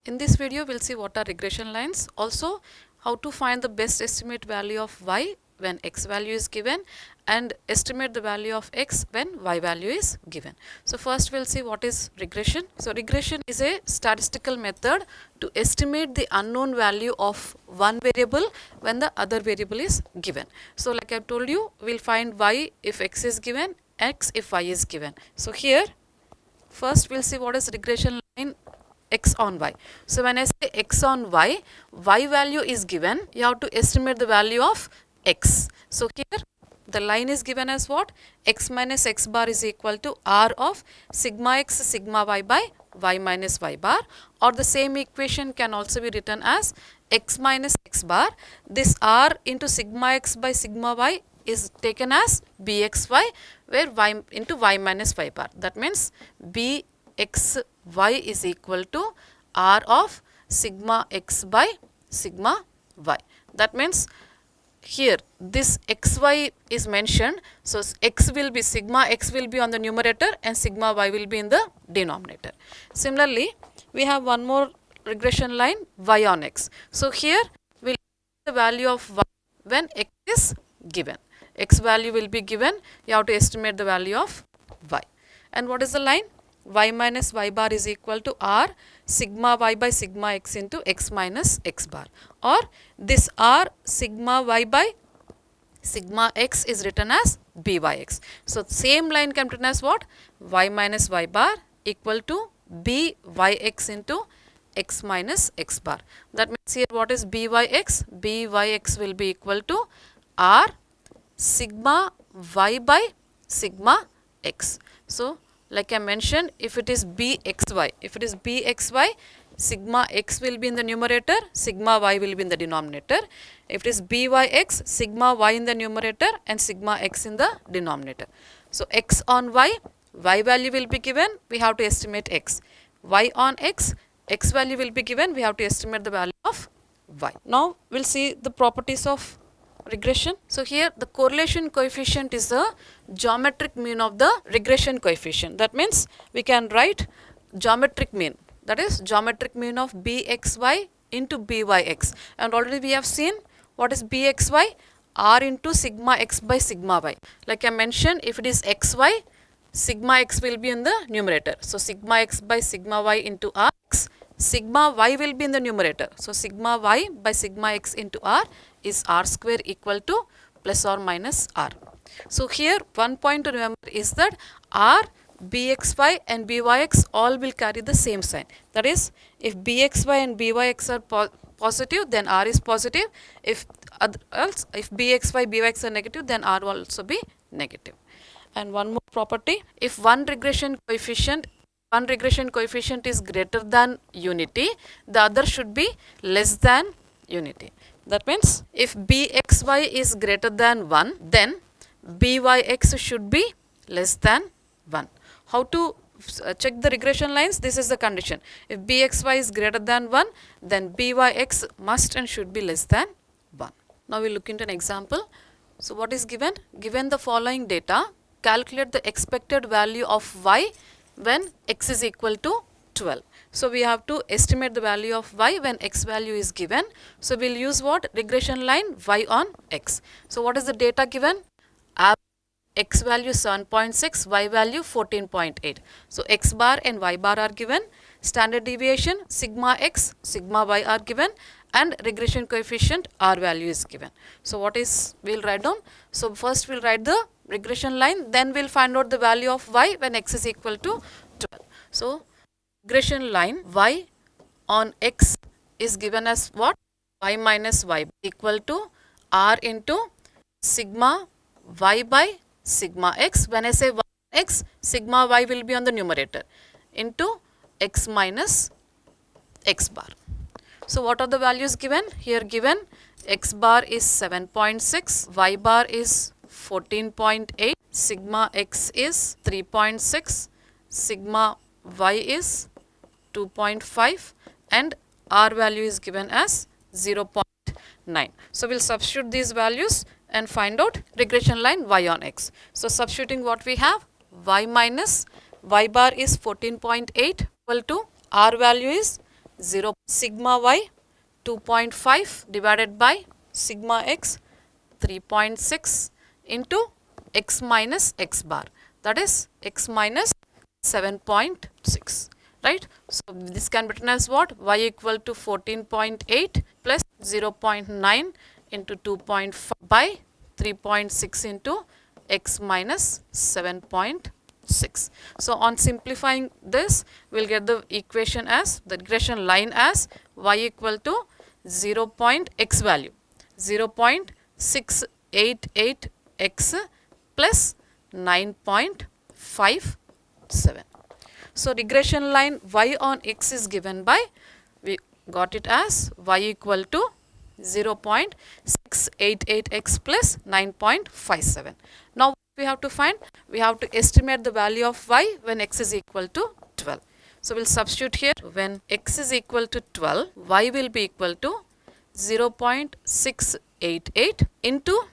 In this video, we'll see what are regression lines, also how to find the best estimate value of y when x value is given and estimate the value of x when y value is given. So first we'll see what is regression. So regression is a statistical method to estimate the unknown value of one variable when the other variable is given. So like I told you, we'll find y if x is given, x if y is given. So here first we'll see what is regression line x on y. So when I say x on y, y value is given, you have to estimate the value of x. So here the line is given as what? X minus x bar is equal to r of sigma x sigma y by y minus y bar, or the same equation can also be written as x minus x bar. This r into sigma x by sigma y is taken as bxy, where y into y minus y bar. That means bxy is equal to r of sigma x by sigma y. That means here this xy is mentioned, so x will be sigma x will be on the numerator and sigma y will be in the denominator. Similarly, we have one more regression line y on x. So here we'll the value of y when x is given. X value will be given, you have to estimate the value of y. And what is the line? Y minus y bar is equal to r sigma y by sigma x into x minus x bar, or this r sigma y by sigma x is written as byx. So same line can be written as what? Y minus y bar equal to byx into x minus x bar. That means here what is byx? Byx will be equal to r sigma y by sigma x. So like I mentioned, if it is bxy, sigma x will be in the numerator, sigma y will be in the denominator. If it is byx, sigma y in the numerator and sigma x in the denominator. So x on y value will be given, we have to estimate x. Y on x value will be given, we have to estimate the value of y. Now we'll see the properties of regression. So here the correlation coefficient is the geometric mean of the regression coefficient. That means we can write geometric mean, that is geometric mean of bxy into byx, and already we have seen what is bxy, r into sigma x by sigma y. Like I mentioned, if it is xy, sigma x will be in the numerator, so sigma x by sigma y into r, sigma y will be in the numerator, so sigma y by sigma x into r is r square equal to plus or minus r. So here one point to remember is that r, bxy and byx all will carry the same sign. That is, if bxy and byx are positive, then r is positive. If bxy, byx are negative, then r will also be negative. And one more property, if one regression coefficient is greater than unity, the other should be less than unity. That means if bxy is greater than 1, then byx should be less than 1. How to check the regression lines? This is the condition. If bxy is greater than 1, then byx must and should be less than 1. Now we look into an example. So what is given? Given the following data, calculate the expected value of y when x is equal to 12. So we have to estimate the value of y when x value is given. So we'll use what? Regression line y on x. So what is the data given? X value 7.6, y value 14.8. So x bar and y bar are given. Standard deviation sigma x, sigma y are given, and regression coefficient r value is given. So what is, we'll write down. So first we'll write the regression line, then we'll find out the value of y when x is equal to 12. So regression line y on x is given as what? Y minus y equal to r into sigma y by sigma x. When I say y x, sigma y will be on the numerator into x minus x bar. So what are the values given? Here given x bar is 7.6, y bar is 14.8, sigma x is 3.6, sigma y is 2.5, and r value is given as 0.9. So we'll substitute these values and find out regression line y on x. So substituting what we have, y minus y bar is 14.8 equal to r value is 0 sigma y 2.5 divided by sigma x 3.6 into x minus x bar, that is x minus 7.6, right. So this can be written as what? Y equal to 14.8 plus 0.9 into 2.5 by 3.6 into x minus 7.6. So on simplifying this, we'll get the equation as the regression line as y equal to 0. X value 0.688x plus 9.57. So regression line y on x is given by, we got it as y equal to 0.688x plus 9.57. Now what we have to find? We have to estimate the value of y when x is equal to 12. So we'll substitute here. When x is equal to 12, y will be equal to 0.688 into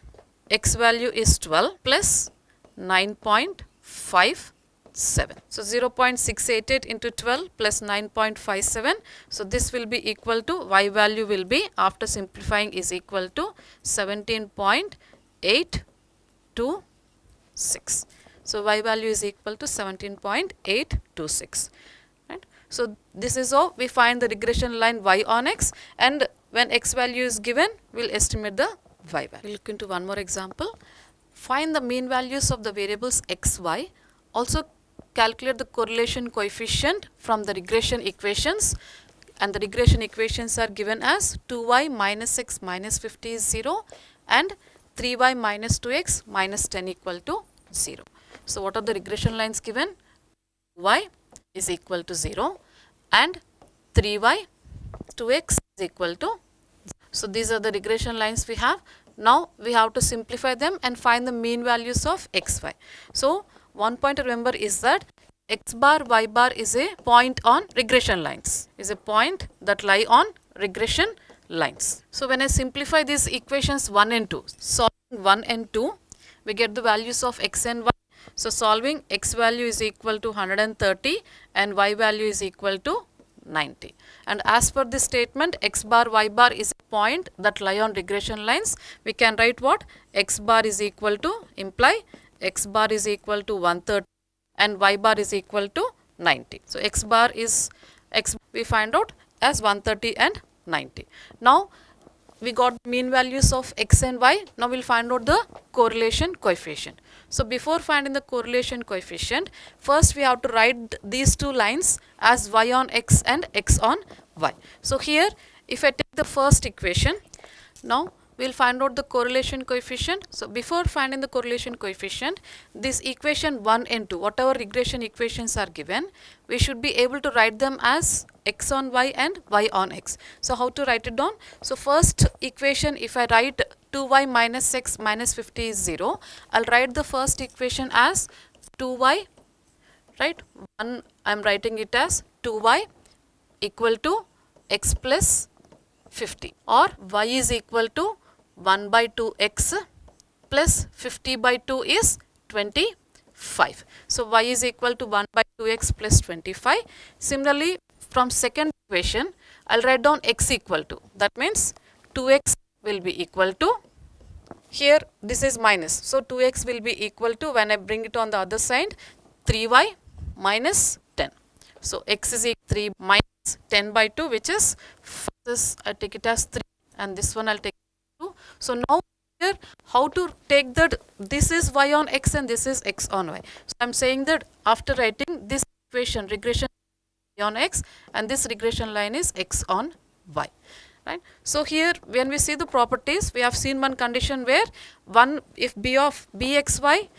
x value is 12 plus 9.57. So 0.688 into 12 plus 9.57. So this will be equal to, y value will be, after simplifying, is equal to 17.826. So y value is equal to 17.826. Right. So this is how we find the regression line y on x, and when x value is given, we'll estimate the y value. We'll look into one more example. Find the mean values of the variables x, y. Also calculate the correlation coefficient from the regression equations, and the regression equations are given as 2y minus x minus 50 is 0 and 3y minus 2x minus 10 equal to 0. So what are the regression lines given? Y is equal to 0 and 3y 2x is equal to 0. So these are the regression lines we have. Now we have to simplify them and find the mean values of x, y. So one point to remember is that x bar, y bar is a point on regression lines, is a point that lie on regression lines. So when I simplify these equations 1 and 2, solving 1 and 2, we get the values of x and y. So solving, x value is equal to 130 and y value is equal to 90. And as per this statement, x bar, y bar is a point that lie on regression lines. We can write what? X bar is equal to, imply x bar is equal to 130 and y bar is equal to 90. So x bar is, x we find out as 130 and 90. Now we got mean values of x and y. Now we'll find out the correlation coefficient. So before finding the correlation coefficient, first we have to write these two lines as y on x and x on y. So here, if I take the first equation, now we'll find out the correlation coefficient. So before finding the correlation coefficient, this equation 1 and 2, whatever regression equations are given, we should be able to write them as x on y and y on x. So how to write it down? So first equation, if I write 2y minus x minus 50 is 0, I'll write the first equation as 2y, right? One, I'm writing it as 2y equal to x plus 50, or y is equal to 1 by 2x plus 50 by 2 is 25. So y is equal to 1 by 2x plus 25. Similarly, from second equation, I'll write down x equal to, that means 2x will be equal to, here this is minus, so 2x will be equal to, when I bring it on the other side, 3y minus 10. So x is equal to 3 minus 10 by 2, which is, this I take it as 3 and this one I'll take 2. So now here, how to take that, this is y on x and this is x on y. So I'm saying that after writing this equation, regression on x and this regression line is x on y, right. So here when we see the properties, we have seen one condition where one, if b of bxy,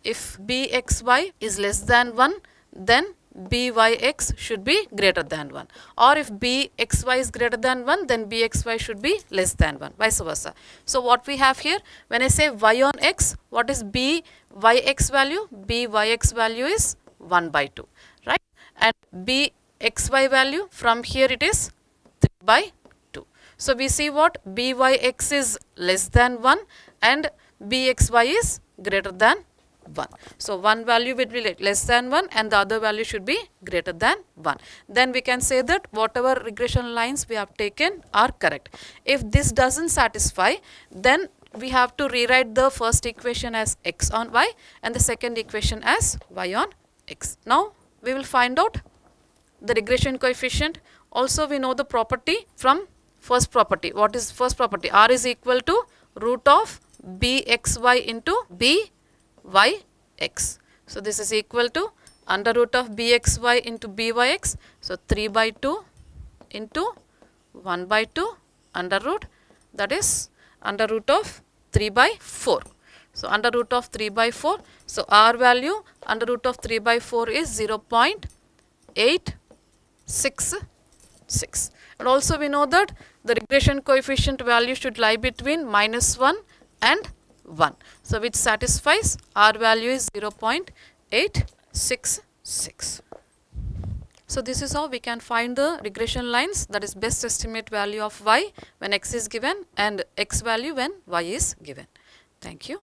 if bxy is less than 1, then byx should be greater than 1, or if bxy is greater than 1, then bxy should be less than 1, vice versa. So what we have here, when I say y on x, what is byx value? Byx value is 1 by 2, right, and bxy value, from here it is 3 by 2. So we see what, byx is less than 1 and bxy is greater than 1. So, one value will be less than 1 and the other value should be greater than 1. Then we can say that whatever regression lines we have taken are correct. If this doesn't satisfy, then we have to rewrite the first equation as x on y and the second equation as y on x. Now, we will find out the regression coefficient. Also, we know the property from first property. What is first property? R is equal to root of bxy into byx. So, this is equal to under root of bxy into byx. So, 3 by 2 into 1 by 2 under root, that is under root of 3 by 4. So, under root of 3 by 4. So, R value under root of 3 by 4 is 0.866. And also we know that the regression coefficient value should lie between -1 and 1. So, which satisfies R value is 0.866. So, this is how we can find the regression lines, that is best estimate value of y when x is given and x value when y is given. Thank you.